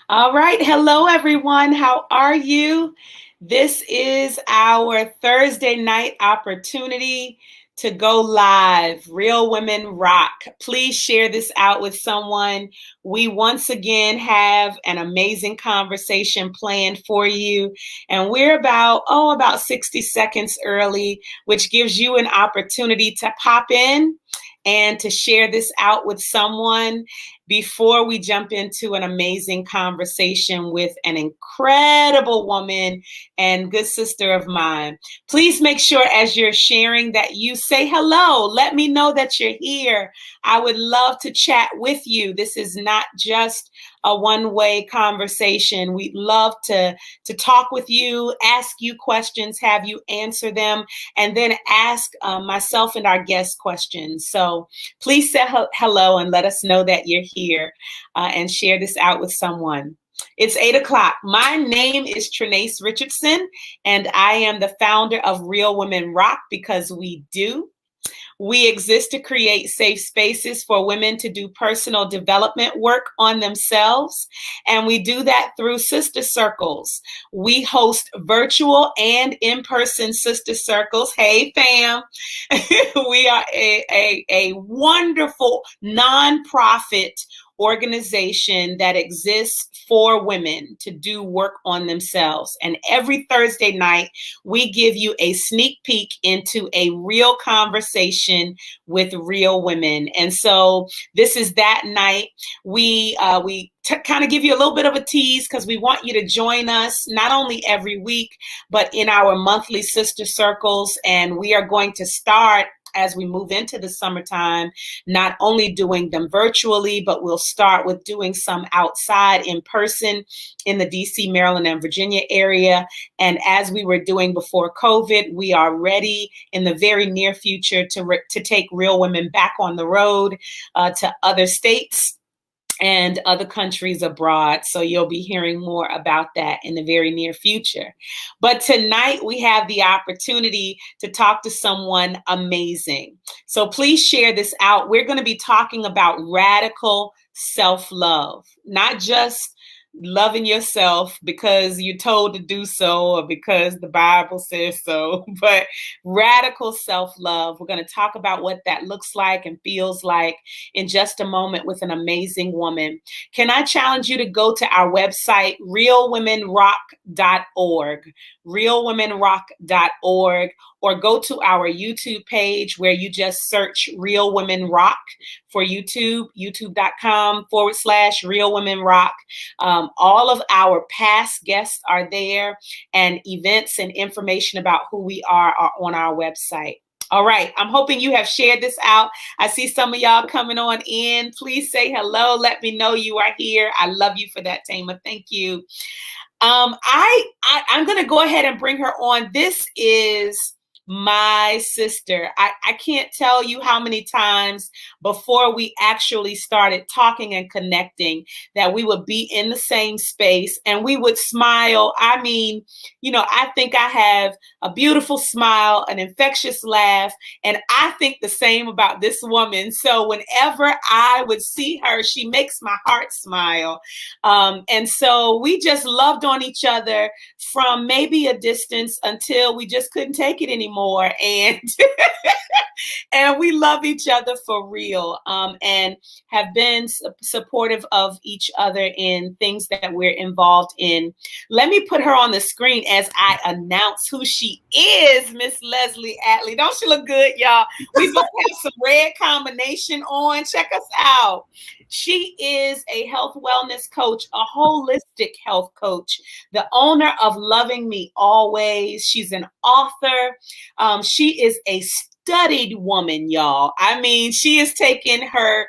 All right. Hello, everyone. How are you? This is our Thursday night opportunity to go live. Real Women Rock. Please share this out with someone. We once again have an amazing conversation planned for you. And we're about 60 seconds early, which gives you an opportunity to pop in and to share this out with someone before we jump into an amazing conversation with an incredible woman and good sister of mine. Please make sure as you're sharing that you say hello. Let me know that you're here. I would love to chat with you. This is not just a one-way conversation. We'd love to talk with you, ask you questions, have you answer them, and then ask myself and our guest questions. So please say hello and let us know that you're here and share this out with someone. It's 8 o'clock. My name is Trinace Richardson, and I am the founder of Real Women Rock because we do. We exist to create safe spaces for women to do personal development work on themselves. And we do that through sister circles. We host virtual and in-person sister circles. Hey, fam. We are a wonderful nonprofit organization that exists for women to do work on themselves. And every Thursday night, we give you a sneak peek into a real conversation with real women. And so this is that night. We kind of give you a little bit of a tease because we want you to join us not only every week, but in our monthly sister circles. And we are going to start as we move into the summertime, not only doing them virtually, but we'll start with doing some outside in person in the DC, Maryland, and Virginia area. And as we were doing before COVID, we are ready in the very near future to take Real Women back on the road to other states and other countries abroad. So you'll be hearing more about that in the very near future. But tonight we have the opportunity to talk to someone amazing. So please share this out. We're going to be talking about radical self-love, not just loving yourself because you're told to do so or because the Bible says so, but radical self-love. We're going to talk about what that looks like and feels like in just a moment with an amazing woman. Can I challenge you to go to our website, realwomenrock.org, realwomenrock.org, or go to our YouTube page where you just search Real Women Rock for YouTube, youtube.com/Real Women Rock. All of our past guests are there, and events and information about who we are on our website. All right. I'm hoping you have shared this out. I see some of y'all coming on in. Please say hello. Let me know you are here. I love you for that, Thema. Thank you. I'm going to go ahead and bring her on. This is my sister. I can't tell you how many times before we actually started talking and connecting that we would be in the same space and we would smile. I mean, I think I have a beautiful smile, an infectious laugh, and I think the same about this woman. So whenever I would see her, she makes my heart smile. And so we just loved on each other from maybe a distance until we just couldn't take it anymore. And and we love each other for real, and have been supportive of each other in things that we're involved in. Let me put her on the screen as I announce who she is, Miss Leslie Atley. Don't she look good, y'all? We both have some red combination on. Check us out. She is a health wellness coach, a holistic health coach, the owner of Loving Me Always. She's an author. She is a studied woman, y'all. I mean, she has taken her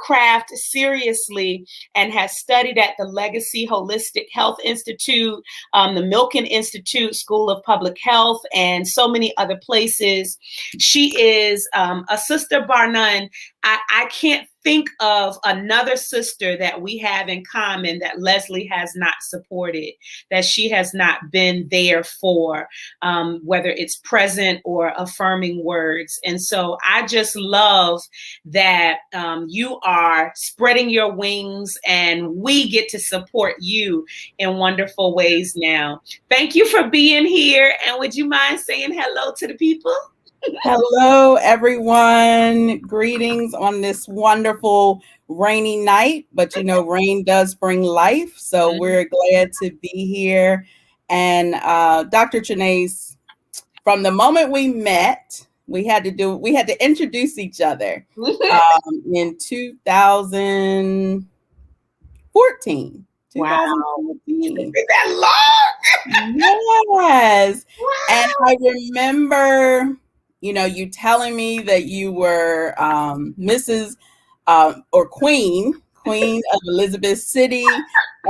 craft seriously and has studied at the Legacy Holistic Health Institute, the Milken Institute School of Public Health, and so many other places. She is a sister bar none. I can't think of another sister that we have in common that Leslie has not supported, that she has not been there for, whether it's present or affirming words. And so I just love that you you are spreading your wings, and we get to support you in wonderful ways now. Thank you for being here. And would you mind saying hello to the people? Hello, everyone. Greetings on this wonderful rainy night. But rain does bring life. So we're glad to be here. And Dr. Trinace, from the moment we met, we had to introduce each other in 2014. Wow. 2014. Is that long? Yes. Wow. And I remember, you telling me that you were Mrs. Or Queen of Elizabeth City.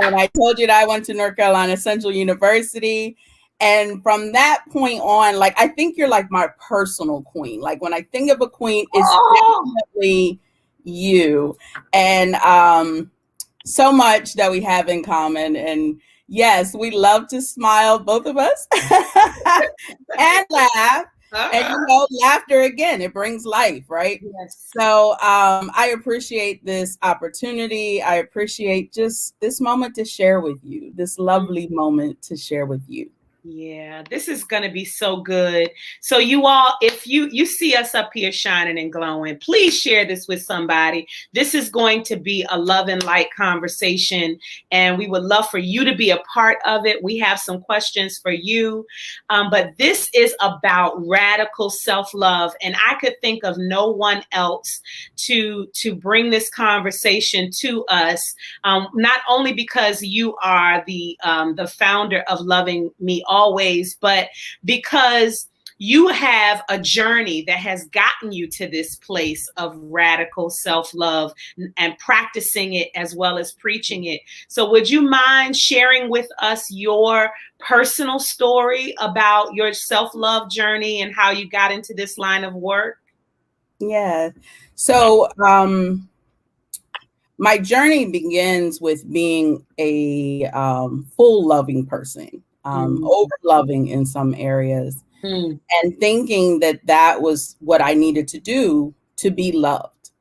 And I told you that I went to North Carolina Central University. And from that point on, I think you're like my personal queen. Like when I think of a queen, it's definitely you. And so much that we have in common. And yes, we love to smile, both of us, and laugh. And laughter, again, it brings life, right? Yes. So I appreciate this opportunity. I appreciate just this moment to share with you, this lovely moment to share with you. Yeah, this is going to be so good. So you all, if you see us up here shining and glowing, please share this with somebody. This is going to be a love and light conversation, and we would love for you to be a part of it. We have some questions for you, but this is about radical self-love, and I could think of no one else to bring this conversation to us, not only because you are the founder of Loving Me Always, but because you have a journey that has gotten you to this place of radical self-love and practicing it as well as preaching it. So would you mind sharing with us your personal story about your self-love journey and how you got into this line of work? Yeah. So my journey begins with being a full loving person, over loving in some areas, and thinking that was what I needed to do to be loved.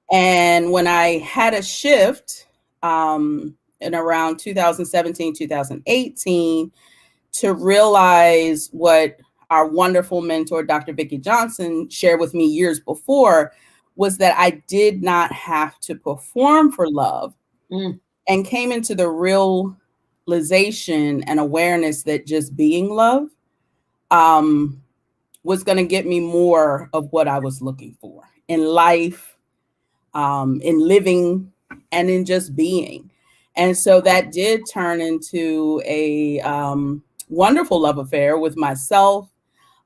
And when I had a shift in around 2017, 2018, to realize what our wonderful mentor, Dr. Vicki Johnson, shared with me years before, was that I did not have to perform for love, and came into the realization and awareness that just being love was going to get me more of what I was looking for in life, in living, and in just being. And so that did turn into a wonderful love affair with myself,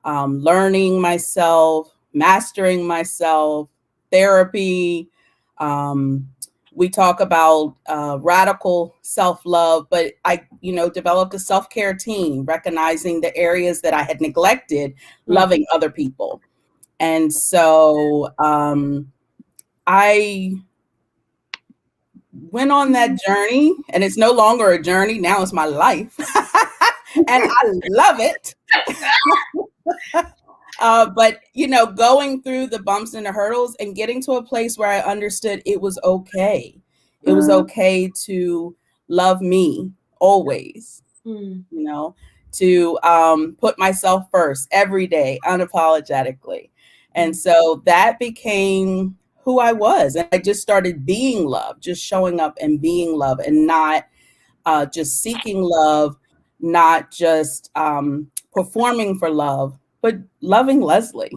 learning myself, mastering myself, therapy. We talk about radical self-love, but I, developed a self-care team, recognizing the areas that I had neglected, loving other people. And so I went on that journey, and it's no longer a journey. Now it's my life. And I love it. But, going through the bumps and the hurdles and getting to a place where I understood it was okay. It was okay to love me always, to put myself first every day, unapologetically. And so that became who I was. And I just started being love, just showing up and being love, and not just seeking love, not just performing for love, but loving Leslie.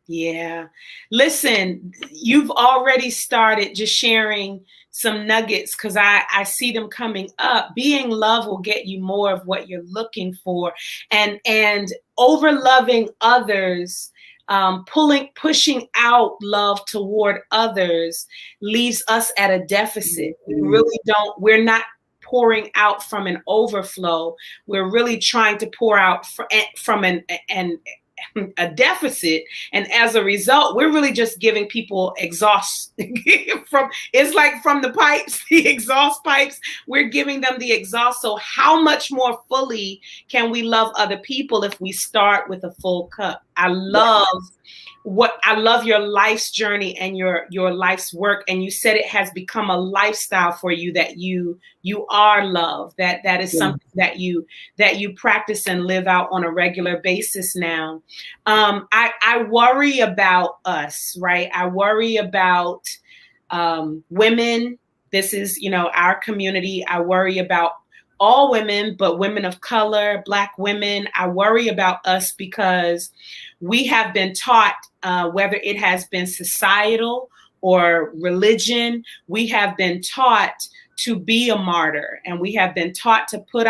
Yeah. Listen, you've already started just sharing some nuggets, because I see them coming up. Being love will get you more of what you're looking for. And over loving others, pushing out love toward others leaves us at a deficit. We're not pouring out from an overflow. We're really trying to pour out from a deficit, and as a result we're really just giving people exhaust it's like from the pipes, the exhaust pipes, we're giving them the exhaust. So how much more fully can we love other people if we start with a full cup? I love what I love your life's journey and your life's work. And you said it has become a lifestyle for you, that you are love, that is something that you practice and live out on a regular basis now. I worry about us, right? I worry about women. This is, our community. I worry about all women, but women of color, Black women. I worry about us because we have been taught, whether it has been societal or religion, we have been taught to be a martyr, and we have been taught to put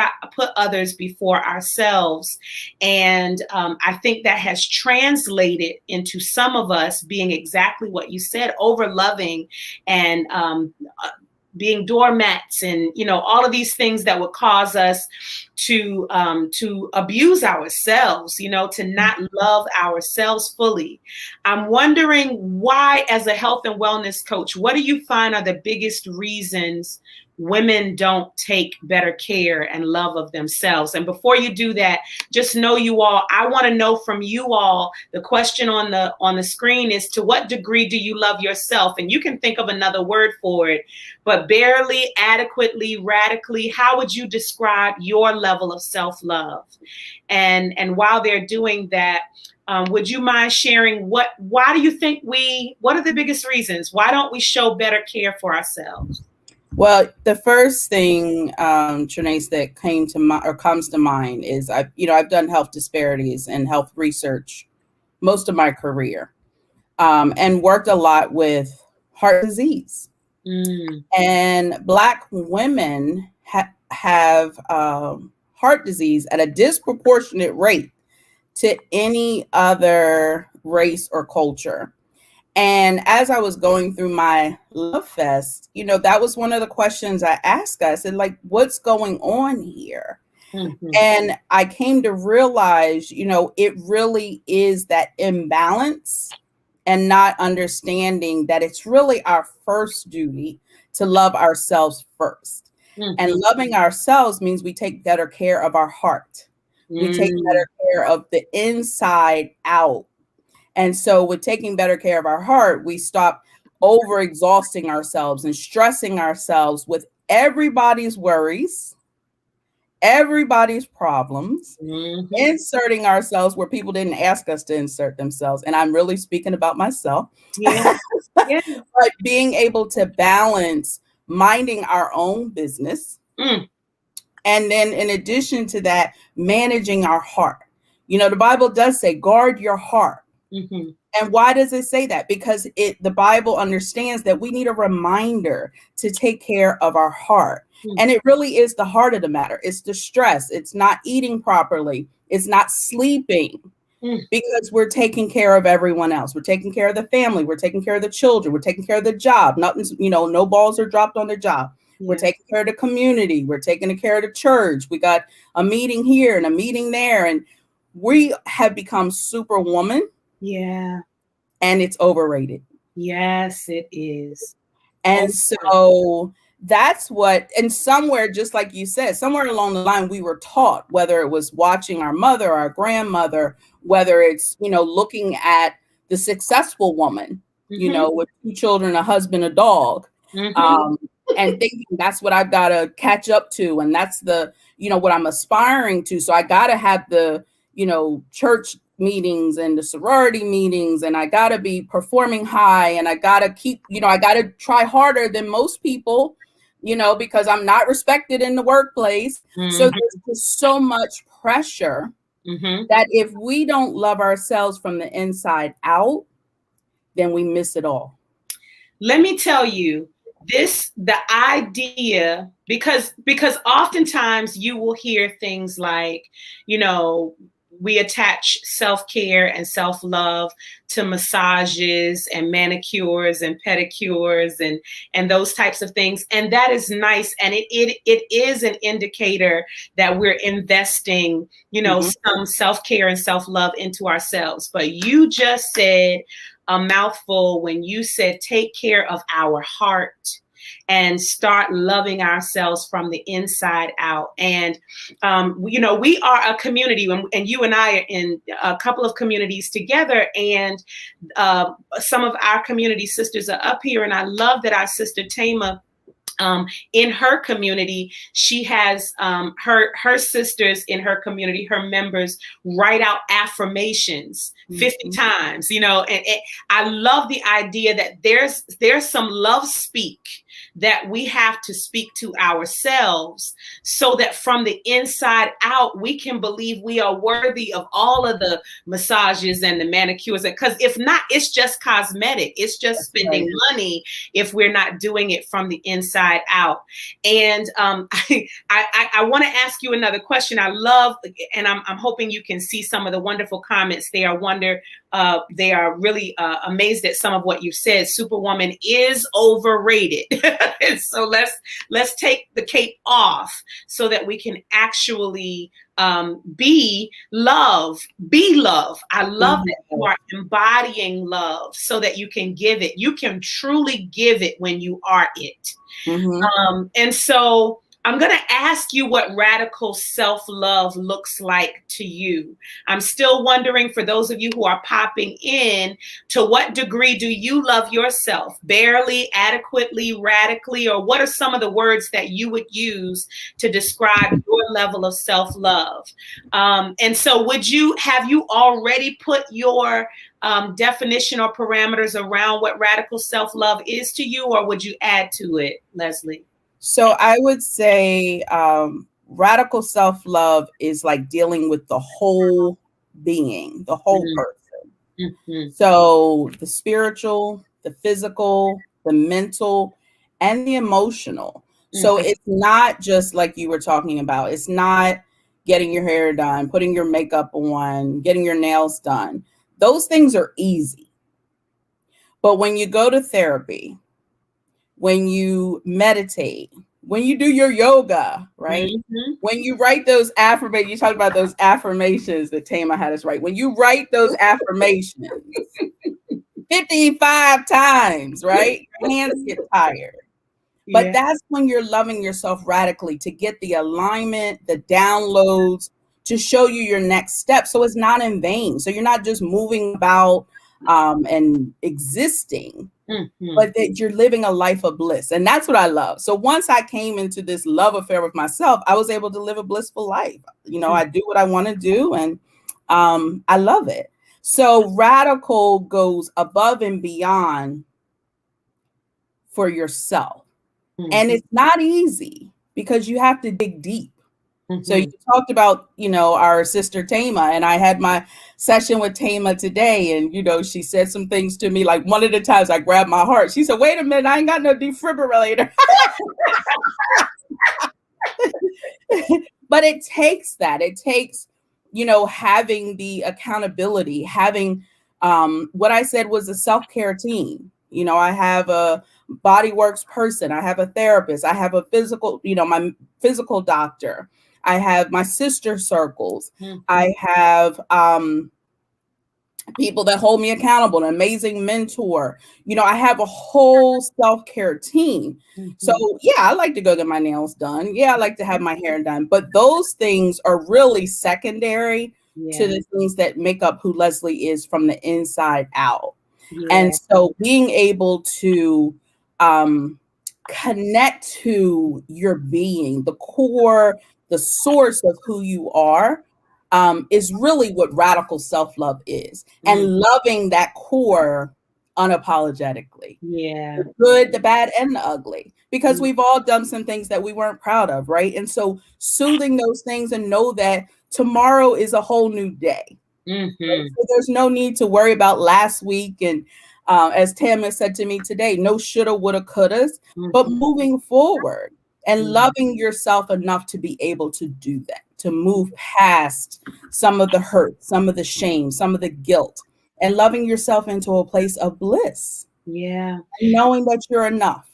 others before ourselves. And I think that has translated into some of us being exactly what you said, over loving and being doormats, and all of these things that would cause us to abuse ourselves, to not love ourselves fully. I'm wondering why, as a health and wellness coach, what do you find are the biggest reasons women don't take better care and love of themselves? And before you do that, just know, you all, I want to know from you all, the question on the screen is, to what degree do you love yourself? And you can think of another word for it, but barely, adequately, radically, how would you describe your level of self-love? And while they're doing that, would you mind sharing why do you think what are the biggest reasons? Why don't we show better care for ourselves? Well, the first thing, Trinace, that comes to mind is I've done health disparities and health research most of my career, and worked a lot with heart disease. And Black women have heart disease at a disproportionate rate to any other race or culture. And as I was going through my Love Fest, that was one of the questions I asked us, and like, what's going on here? And I came to realize, it really is that imbalance, and not understanding that it's really our first duty to love ourselves first. And loving ourselves means we take better care of our heart. We take better care of the inside out. And so with taking better care of our heart, we stop overexhausting ourselves and stressing ourselves with everybody's worries, everybody's problems, inserting ourselves where people didn't ask us to insert themselves. And I'm really speaking about myself. Yeah. But being able to balance minding our own business. And then in addition to that, managing our heart. The Bible does say, guard your heart. And why does it say that? Because the Bible understands that we need a reminder to take care of our heart. And it really is the heart of the matter. It's the stress. It's not eating properly. It's not sleeping, because we're taking care of everyone else. We're taking care of the family. We're taking care of the children. We're taking care of the job. Nothing's, no balls are dropped on the job. We're taking care of the community. We're taking care of the church. We got a meeting here and a meeting there. And we have become superwoman. Yeah. And it's overrated. Yes, it is. And so that's and somewhere, just like you said, somewhere along the line, we were taught, whether it was watching our mother, our grandmother, whether it's, looking at the successful woman, with 2 children, a husband, a dog, and thinking that's what I've got to catch up to. And that's what I'm aspiring to. So I got to have the, church meetings and the sorority meetings, and I got to be performing high, and I got to keep, I got to try harder than most people, because I'm not respected in the workplace. So there's just so much pressure that if we don't love ourselves from the inside out, then we miss it all. Let me tell you the idea, because oftentimes you will hear things like, we attach self-care and self-love to massages and manicures and pedicures and those types of things. And that is nice. And it is an indicator that we're investing, some self-care and self-love into ourselves. But you just said a mouthful when you said take care of our heart. and start loving ourselves from the inside out. And, we are a community, and you and I are in a couple of communities together, and some of our community sisters are up here. And I love that our sister Thema, in her community, she has her sisters in her community, her members, write out affirmations 50 times, and I love the idea that there's some love speak that we have to speak to ourselves, so that from the inside out, we can believe we are worthy of all of the massages and the manicures. Because if not, it's just cosmetic. It's just spending money if we're not doing it from the inside out. And I want to ask you another question. I love, and I'm hoping you can see some of the wonderful comments there. They are really amazed at some of what you said. Superwoman is overrated. And so let's take the cape off so that we can actually be love. I love that you are embodying love so that you can give it. You can truly give it when you are it. And so I'm going to ask you what radical self-love looks like to you. I'm still wondering, for those of you who are popping in, to what degree do you love yourself? Barely, adequately, radically, or what are some of the words that you would use to describe your level of self-love? And so have you already put your definition or parameters around what radical self-love is to you, or would you add to it, Leslie? So I would say radical self-love is like dealing with the whole being, the whole person. So the spiritual, the physical, the mental, and the emotional. So it's not just like you were talking about. It's not getting your hair done, putting your makeup on, getting your nails done. Those things are easy. But when you go to therapy, when you meditate, when you do your yoga, right? When you write those affirmations, you talked about those affirmations that Thema had us write. When you write those affirmations 55 times, right? Your hands get tired. But that's when you're loving yourself radically, to get the alignment, the downloads, to show you your next step. So it's not in vain. So you're not just moving about and existing, but that you're living a life of bliss. And that's what I love. So once I came into this love affair with myself, I was able to live a blissful life. I do what I want to do, and I love it. So radical goes above and beyond for yourself. And it's not easy because you have to dig deep. So you talked about, our sister Thema, and I had my session with Thema today, and, she said some things to me. Like, one of the times I grabbed my heart, she said, wait a minute, I ain't got no defibrillator. But it takes that. It takes, having the accountability, having what I said was a self-care team. I have a bodyworks person. I have a therapist. I have a physical, my physical doctor. I have my sister circles. I have people that hold me accountable, an amazing mentor. I have a whole self-care team. So I like to go get my nails done. Yeah, I like to have my hair done. But those things are really secondary to the things that make up who Leslie is from the inside out. And so being able to connect to your being, the core, the source of who you are, is really what radical self-love is. And loving that core unapologetically. The good, the bad, and the ugly. Because we've all done some things that we weren't proud of, right? And so soothing those things and know that tomorrow is a whole new day. Right? So there's no need to worry about last week. And as Thema said to me today, no shoulda, woulda, couldas, but moving forward and loving yourself enough to be able to do that, to move past some of the hurt, some of the shame, some of the guilt, and loving yourself into a place of bliss. Knowing that you're enough.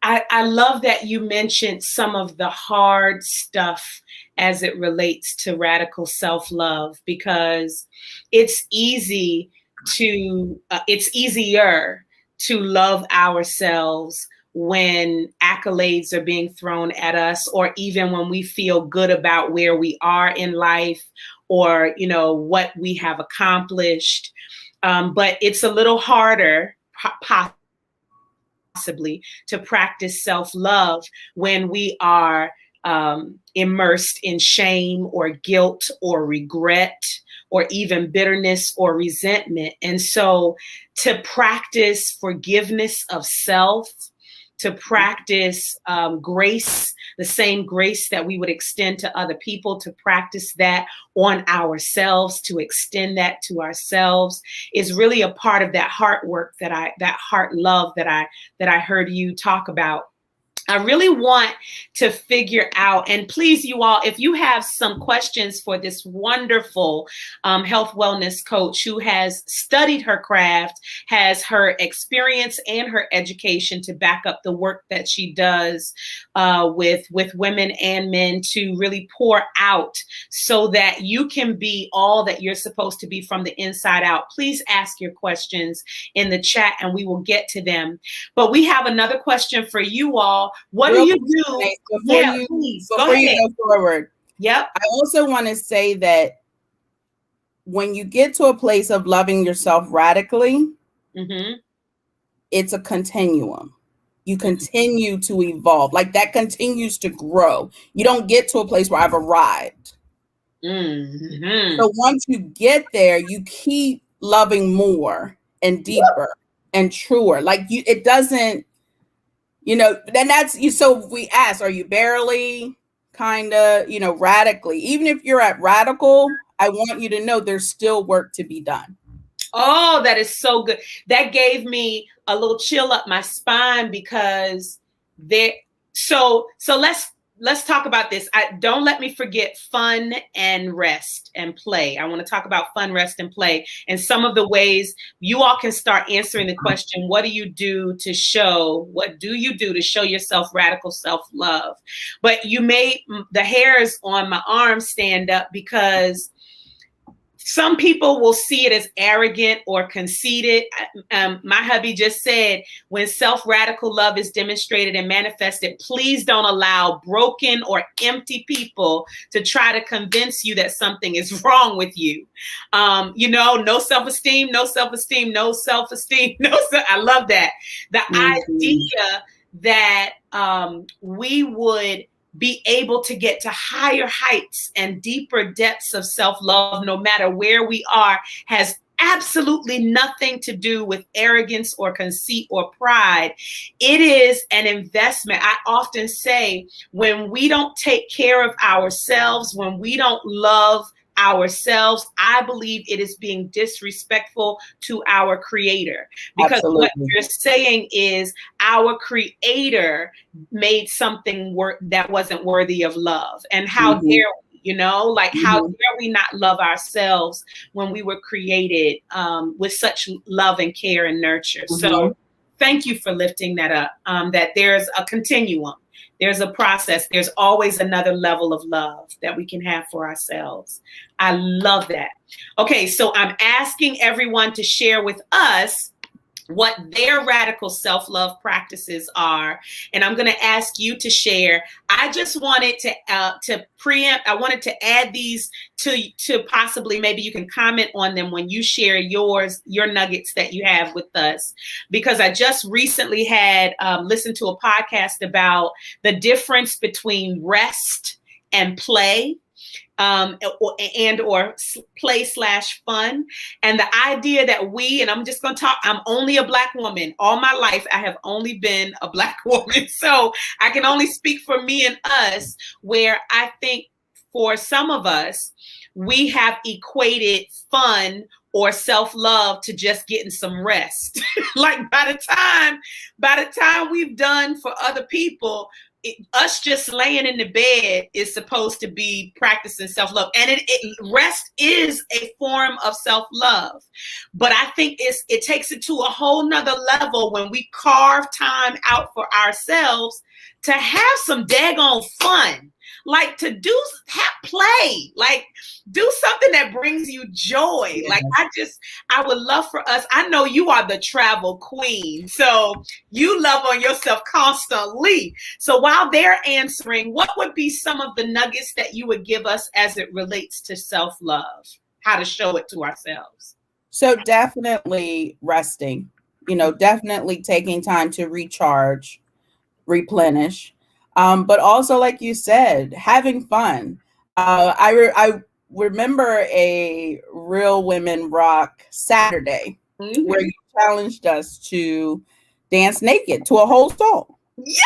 I love that you mentioned some of the hard stuff as it relates to radical self-love, because it's easier to love ourselves when accolades are being thrown at us, or even when we feel good about where we are in life, or, you know, what we have accomplished. But it's a little harder, possibly, to practice self-love when we are immersed in shame or guilt or regret or even bitterness or resentment. And so to practice forgiveness of self, to practice grace, the same grace that we would extend to other people, to practice that on ourselves, to extend that to ourselves, is really a part of that heart work, that heart love that I heard you talk about. I really want to figure out, and please, you all, if you have some questions for this wonderful health wellness coach who has studied her craft, has her experience and her education to back up the work that she does with women and men, to really pour out so that you can be all that you're supposed to be from the inside out, please ask your questions in the chat and we will get to them. But we have another question for you all. What do you do? Before you go forward. Yep. I also want to say that when you get to a place of loving yourself radically, it's a continuum. You continue to evolve. Like, that continues to grow. You don't get to a place where I've arrived. So once you get there, you keep loving more and deeper and truer. Like, it doesn't, you know, then that's you. So we ask, are you barely, kind of, you know, radically? Even if you're at radical, I want you to know there's still work to be done. Oh, that is so good. That gave me a little chill up my spine, because so let's talk about this. Don't let me forget fun and rest and play. I want to talk about fun, rest, and play, and some of the ways you all can start answering the question, what do you do to show yourself radical self-love? But you made the hairs on my arm stand up, because some people will see it as arrogant or conceited. My hubby just said, when self-radical love is demonstrated and manifested, please don't allow broken or empty people to try to convince you that something is wrong with you. You know, no self-esteem, no self-esteem, no self-esteem, I love that. The idea that we would be able to get to higher heights and deeper depths of self-love, no matter where we are, has absolutely nothing to do with arrogance or conceit or pride. It is an investment. I often say, when we don't take care of ourselves, when we don't love ourselves, I believe it is being disrespectful to our creator, because what you're saying is our creator made something that wasn't worthy of love. And how dare we, you know, like how dare we not love ourselves when we were created with such love and care and nurture. So thank you for lifting that up, that there's a continuum. There's a process. There's always another level of love that we can have for ourselves. I love that. Okay, so I'm asking everyone to share with us what their radical self-love practices are. And I'm going to ask you to share. I just wanted to preempt. I wanted to add these to possibly, maybe you can comment on them when you share your nuggets that you have with us, because I just recently had listened to a podcast about the difference between rest and play. Or play/fun. And the idea that and I'm just going to talk, I'm only a Black woman. All my life, I have only been a Black woman. So I can only speak for me and us, where I think for some of us, we have equated fun or self-love to just getting some rest. Like by the time we've done for other people, us just laying in the bed is supposed to be practicing self-love. And rest is a form of self-love. But I think it takes it to a whole nother level when we carve time out for ourselves to have some daggone fun. like to play, like do something that brings you joy. Yeah. Like I would love for us. I know you are the travel queen, so you love on yourself constantly. So while they're answering, what would be some of the nuggets that you would give us as it relates to self-love? How to show it to ourselves? So definitely resting, definitely taking time to recharge, replenish. But also, like you said, having fun. I remember a Real Women Rock Saturday where you challenged us to dance naked to a whole song. Yes!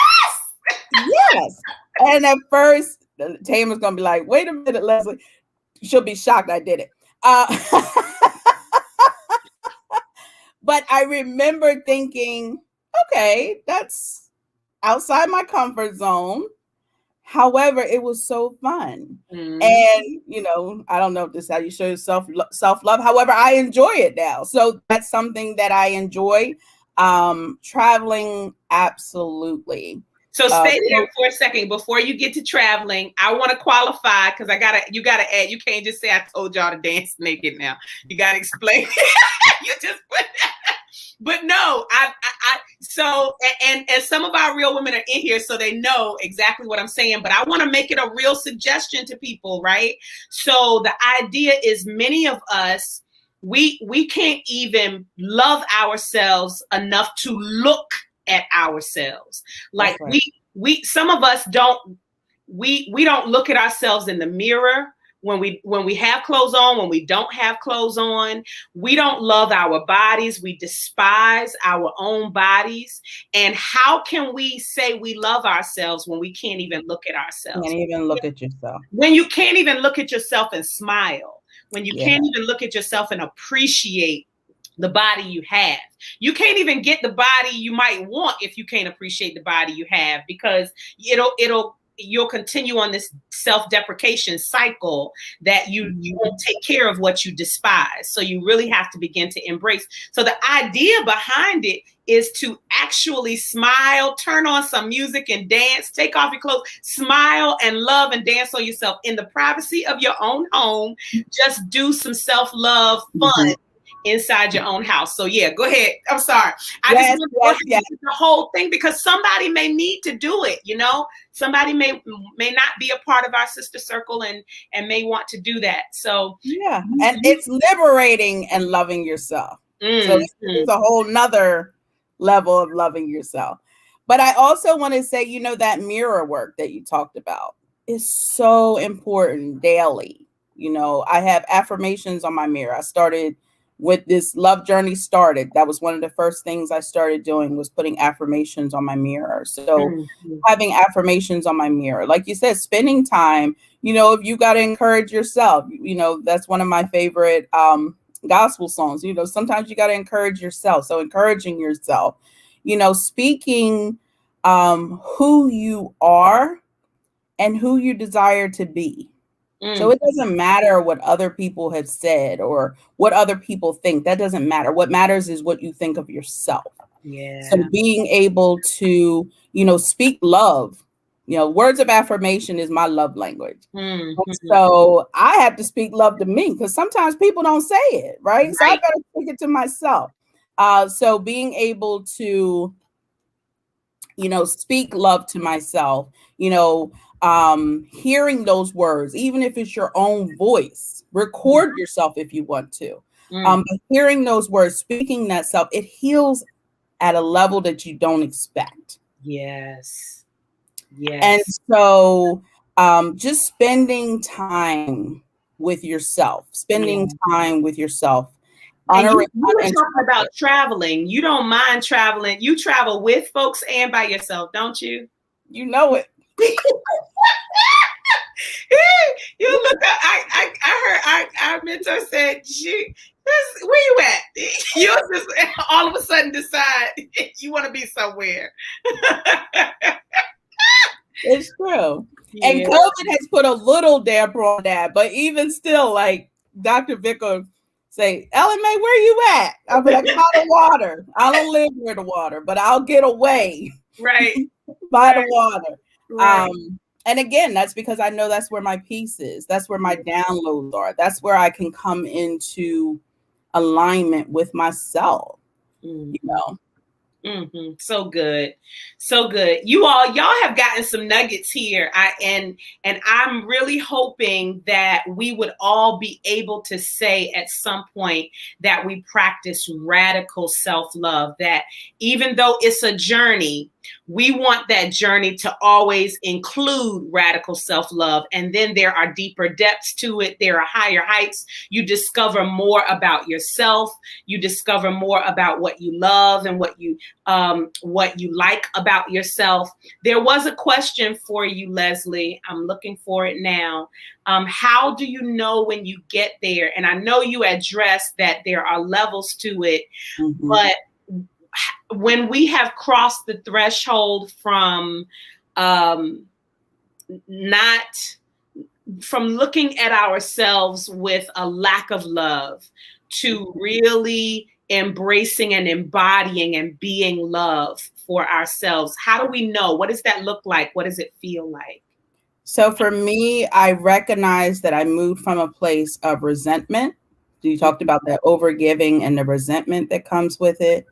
Yes. And at first, Tama's going to be like, wait a minute, Leslie. She'll be shocked I did it. But I remember thinking, okay, that's outside my comfort zone. However, it was so fun. And, I don't know if this is how you show yourself self-love. However, I enjoy it now. So that's something that I enjoy. Traveling, absolutely. So stay there for a second before you get to traveling. I want to qualify because you gotta add. You can't just say I told y'all to dance naked now. You gotta explain. You just put but no, so some of our real women are in here, so they know exactly what I'm saying. But I want to make it a real suggestion to people, right? So the idea is many of us, we can't even love ourselves enough to look at ourselves. Like right. we some of us don't look at ourselves in the mirror when we have clothes on, when we don't have clothes on. We don't love our bodies. We despise our own bodies. And how can we say we love ourselves when we can't even look at ourselves? Can't even look at yourself. When you can't even look at yourself and smile. When you can't even look at yourself and appreciate the body you have. You can't even get the body you might want if you can't appreciate the body you have, because you'll continue on this self-deprecation cycle that you won't take care of what you despise. So you really have to begin to embrace. So the idea behind it is to actually smile, turn on some music and dance, take off your clothes, smile and love and dance on yourself in the privacy of your own home. Just do some self-love fun inside your own house. So yeah, go ahead. I'm sorry. I just want to go ahead and do the whole thing because somebody may need to do it. Somebody may not be a part of our sister circle and may want to do that. So yeah, and it's liberating and loving yourself. So it's a whole nother level of loving yourself. But I also want to say, that mirror work that you talked about is so important daily. I have affirmations on my mirror. I started with this love journey started. That was one of the first things I started doing, was putting affirmations on my mirror. So having affirmations on my mirror, like you said, spending time, if you got to encourage yourself, that's one of my favorite gospel songs. Sometimes you got to encourage yourself. So encouraging yourself, speaking who you are and who you desire to be. So it doesn't matter what other people have said or what other people think. That doesn't matter. What matters is what you think of yourself. Yeah. So being able to, speak love, words of affirmation is my love language. So I have to speak love to me because sometimes people don't say it, right? So I better speak it to myself. So being able to, speak love to myself, hearing those words, even if it's your own voice, record yourself if you want to. But hearing those words, speaking that self, it heals at a level that you don't expect. Yes. And so just spending time with yourself, spending time with yourself. And you were talking about traveling. You don't mind traveling. You travel with folks and by yourself, don't you? You know it. You look up. I heard our mentor said, where you at? You just all of a sudden decide you want to be somewhere. It's true. Yeah. And COVID has put a little damper on that, but even still, like Dr. Vicker say, Ellen May, where you at? I'll be like, by the water. I don't live near the water, but I'll get away. Right. By the water. Right. And again, that's because I know that's where my peace is. That's where my downloads are. That's where I can come into alignment with myself, you know. Mm-hmm. So good. So good. Y'all have gotten some nuggets here. And I'm really hoping that we would all be able to say at some point that we practice radical self-love, that even though it's a journey, we want that journey to always include radical self-love. And then there are deeper depths to it. There are higher heights. You discover more about yourself. You discover more about what you love and what you like about yourself. There was a question for you, Leslie. I'm looking for it now. How do you know when you get there? And I know you addressed that there are levels to it, but when we have crossed the threshold from from looking at ourselves with a lack of love to really embracing and embodying and being love for ourselves, how do we know? What does that look like? What does it feel like? So for me, I recognize that I moved from a place of resentment. You talked about that overgiving and the resentment that comes with it.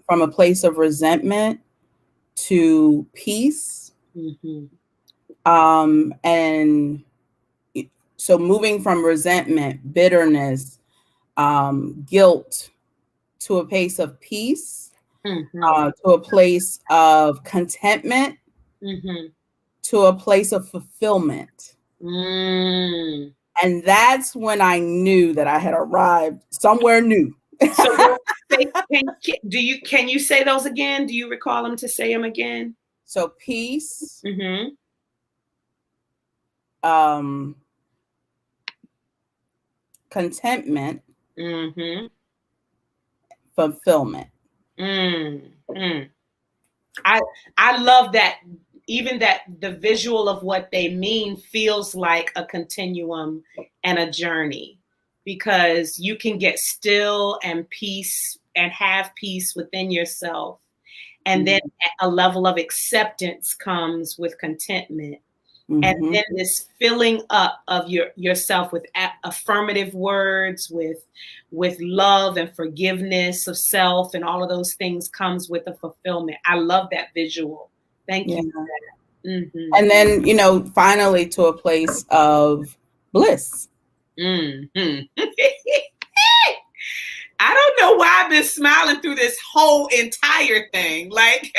From a place of resentment to peace. And so moving from resentment, bitterness, guilt to a place of peace, to a place of contentment, to a place of fulfillment. And that's when I knew that I had arrived somewhere new. So can you say those again? Do you recall them to say them again? So peace, contentment, fulfillment. I love that. Even that the visual of what they mean feels like a continuum and a journey, because you can get still and peace and have peace within yourself. And then a level of acceptance comes with contentment. And then this filling up of yourself with affirmative words, with love and forgiveness of self, and all of those things comes with a fulfillment. I love that visual. Thank you for that. And then, finally to a place of bliss. I don't know why I've been smiling through this whole entire thing. Like,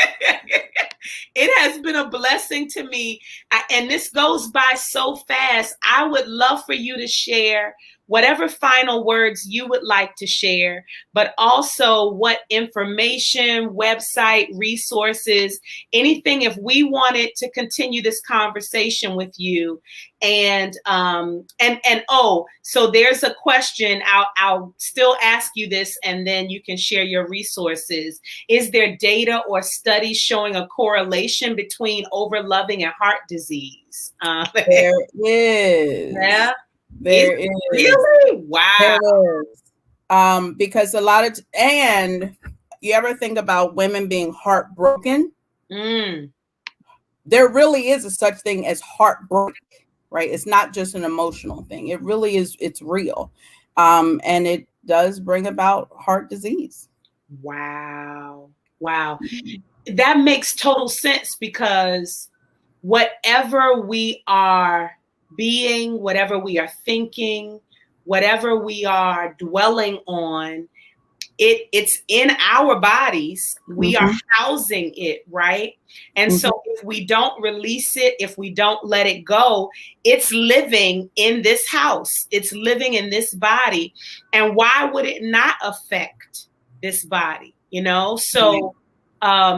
it has been a blessing to me. And this goes by so fast. I would love for you to share whatever final words you would like to share, but also what information, website, resources, anything, if we wanted to continue this conversation with you. And so there's a question. I'll still ask you this, and then you can share your resources. Is there data or studies showing a correlation between overloving and heart disease? There is. Yeah. There is. Really? Wow. There is. Because and you ever think about women being heartbroken? There really is a such thing as heartbreak, right? It's not just an emotional thing. It really is. It's real. And it does bring about heart disease. Wow. That makes total sense, because whatever we are being, whatever we are thinking, whatever we are dwelling on, it's in our bodies. We are housing it, right? And so if we don't release it, if we don't let it go, it's living in this house. It's living in this body. And why would it not affect this body? So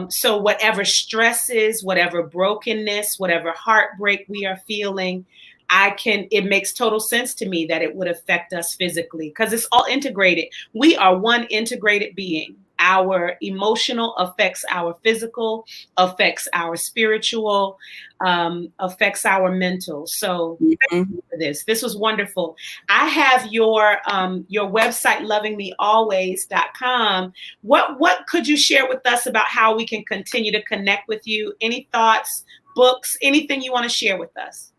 so whatever stresses, whatever brokenness, whatever heartbreak we are feeling, it makes total sense to me that it would affect us physically, because it's all integrated. We are one integrated being. Our emotional affects our physical, affects our spiritual, affects our mental. So thank you for this. This was wonderful. I have your website, lovingmealways.com. What could you share with us about how we can continue to connect with you? Any thoughts, books, anything you want to share with us?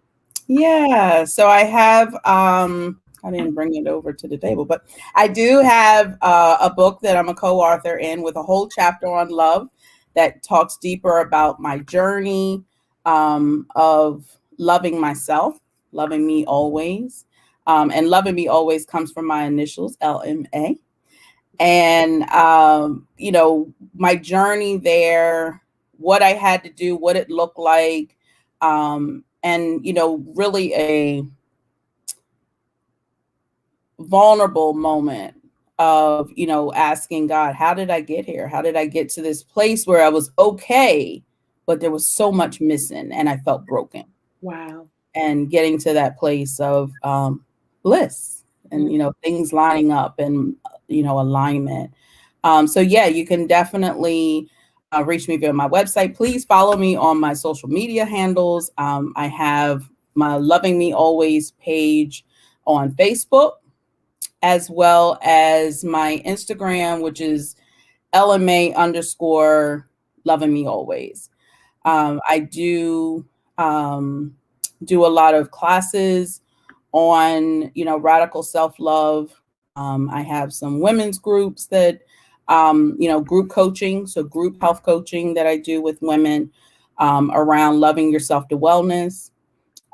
Yeah, so I have I didn't bring it over to the table, but I do have a book that I'm a co-author in with a whole chapter on love that talks deeper about my journey of loving myself, loving me always. And loving me always comes from my initials, LMA. And my journey there, what I had to do, what it looked like, and really a vulnerable moment of asking God, how did I get here? How did I get to this place where I was okay, but there was so much missing and I felt broken? Wow. And getting to that place of bliss and things lining up and alignment. So yeah, you can definitely reach me via my website. Please follow me on my social media handles. I have my Loving Me Always page on Facebook, as well as my Instagram, which is LMA_ Loving Me Always. I do do a lot of classes on radical self-love. I have some women's groups that group coaching, so group health coaching that I do with women around loving yourself to wellness,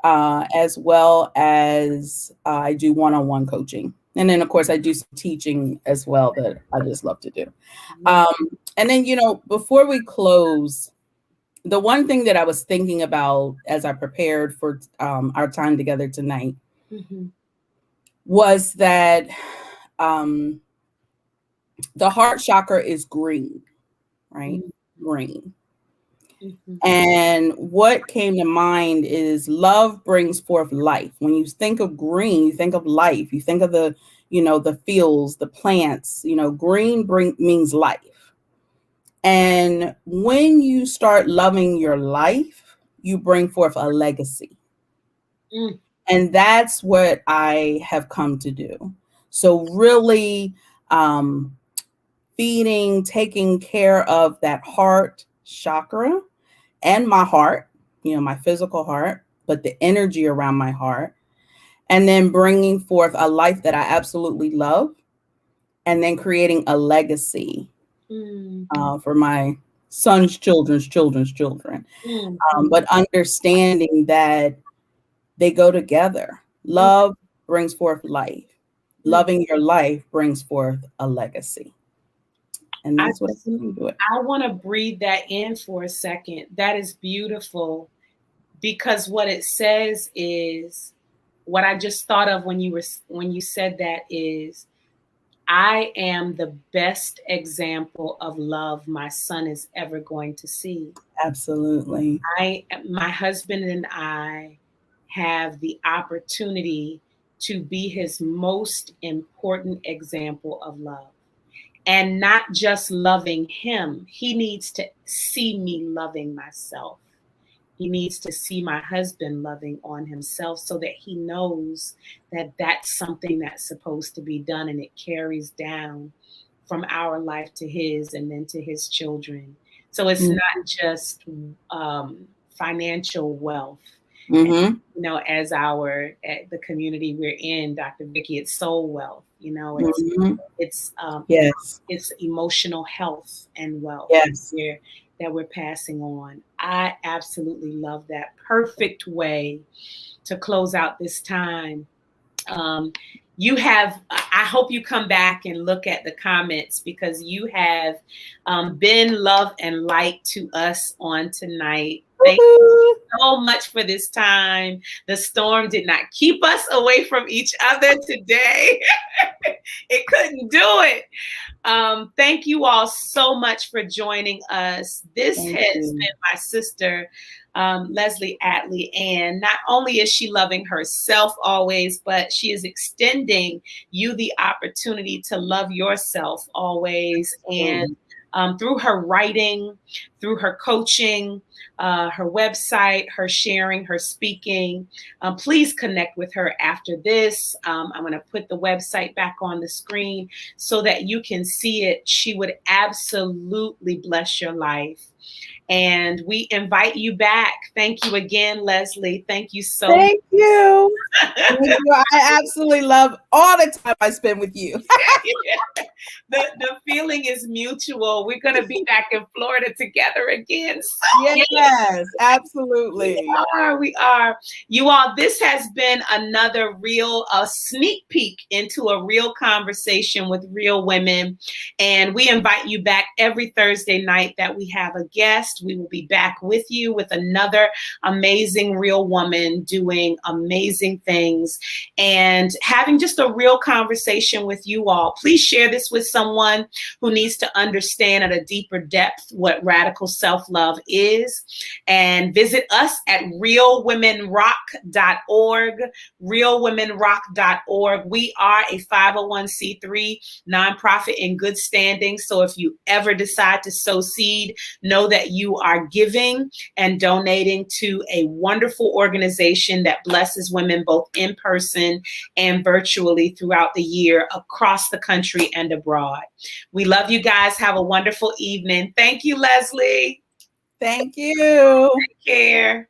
as well as I do one-on-one coaching. And then, of course, I do some teaching as well that I just love to do. And then, before we close, the one thing that I was thinking about as I prepared for our time together tonight was that the heart chakra is green, right? Green. And what came to mind is love brings forth life. When you think of green, you think of life. You think of the fields, the plants. Green means life. And when you start loving your life, you bring forth a legacy. And that's what I have come to do. So really feeding, taking care of that heart chakra and my heart, my physical heart, but the energy around my heart, and then bringing forth a life that I absolutely love, and then creating a legacy for my son's children's children's children. But understanding that they go together. Love brings forth life. Loving your life brings forth a legacy. And that's what I'm going to do. I want to breathe that in for a second. That is beautiful, because what it says is, what I just thought of when you said that is, I am the best example of love my son is ever going to see. Absolutely. My husband and I have the opportunity to be his most important example of love. And not just loving him, he needs to see me loving myself. He needs to see my husband loving on himself, so that he knows that that's something that's supposed to be done, and it carries down from our life to his, and then to his children. So it's not just financial wealth. And, as the community we're in, Dr. Vicki, it's soul wealth. It's it's emotional health and wealth. Yes. That we're passing on. I absolutely love that. Perfect way to close out this time. You have, I hope you come back and look at the comments, because you have been love and light to us on tonight. Thank you so much for this time. The storm did not keep us away from each other today. It couldn't do it. Thank you all so much for joining us. This has been my sister, Leslie Atley, and not only is she loving herself always, but she is extending you the opportunity to love yourself always. And through her writing, through her coaching, her website, her sharing, her speaking. Please connect with her after this. I'm going to put the website back on the screen so that you can see it. She would absolutely bless your life. And we invite you back. Thank you again, Leslie. Thank you so much. Thank you. Thank you. I absolutely love all the time I spend with you. The feeling is mutual. We're going to be back in Florida together again. Yes, absolutely. We are. You all, this has been another real sneak peek into a real conversation with real women. And we invite you back every Thursday night that we have a guest. We will be back with you with another amazing real woman doing amazing things and having just a real conversation with you all. Please share this with someone who needs to understand at a deeper depth what radical self-love is. And visit us at realwomenrock.org, realwomenrock.org. We are a 501c3 nonprofit in good standing. So if you ever decide to sow seed, know that you are giving and donating to a wonderful organization that blesses women both in person and virtually throughout the year across the country and abroad. We love you guys. Have a wonderful evening. Thank you, Leslie. Thank you. Take care.